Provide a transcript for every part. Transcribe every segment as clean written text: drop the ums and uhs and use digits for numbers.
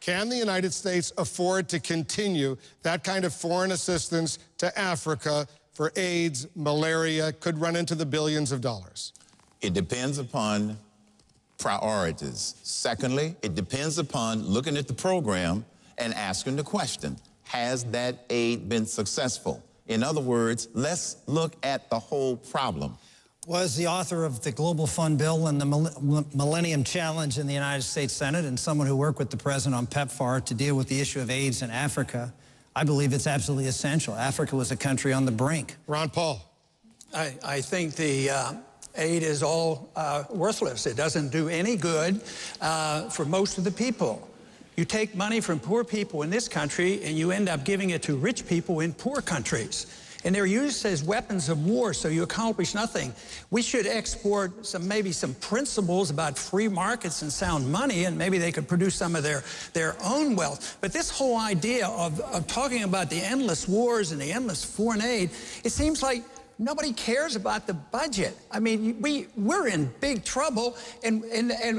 Can the United States afford to continue that kind of foreign assistance to Africa for AIDS, malaria, could run into the billions of dollars? It depends upon priorities. Secondly, it depends upon looking at the program and asking the question, has that aid been successful? In other words, let's look at the whole problem. Was the author of the Global Fund Bill and the Millennium Challenge in the United States Senate and someone who worked with the president on PEPFAR to deal with the issue of AIDS in Africa. I believe it's absolutely essential. Africa was a country on the brink. Ron Paul. I think the aid is all worthless. It doesn't do any good for most of the people. You take money from poor people in this country and you end up giving it to rich people in poor countries. And they're used as weapons of war, so you accomplish nothing. We should export maybe some principles about free markets and sound money, and maybe they could produce some of their own wealth. But this whole idea of talking about the endless wars and the endless foreign aid, it seems like nobody cares about the budget. I mean, we're in big trouble, and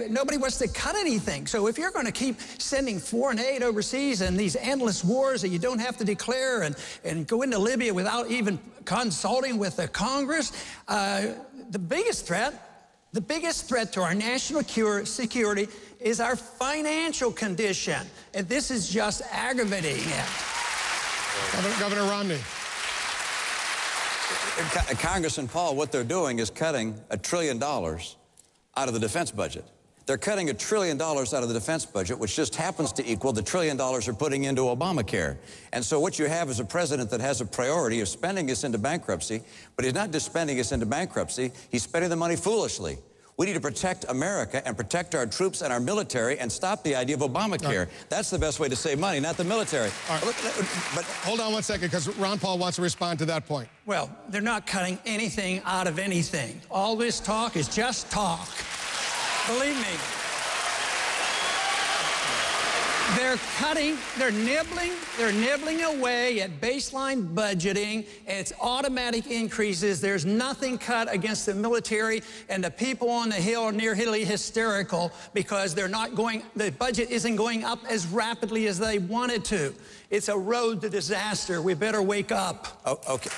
nobody wants to cut anything. So if you're going to keep sending foreign aid overseas and these endless wars that you don't have to declare and go into Libya without even consulting with the Congress, the biggest threat to our national security is our financial condition. And this is just aggravating it. Governor Romney. Congressman Paul, what they're doing is cutting $1 trillion out of the defense budget. They're cutting $1 trillion out of the defense budget, which just happens to equal the $1 trillion they're putting into Obamacare. And so what you have is a president that has a priority of spending us into bankruptcy, but he's not just spending us into bankruptcy, he's spending the money foolishly. We need to protect America and protect our troops and our military and stop the idea of Obamacare. That's the best way to save money, not the military. But hold on one second, because Ron Paul wants to respond to that point. Well, they're not cutting anything out of anything. All this talk is just talk. Believe me. They're nibbling away at baseline budgeting. It's automatic increases. There's nothing cut against the military, and the people on the Hill are nearly hysterical because the budget isn't going up as rapidly as they wanted to. It's a road to disaster. We better wake up. Oh, okay.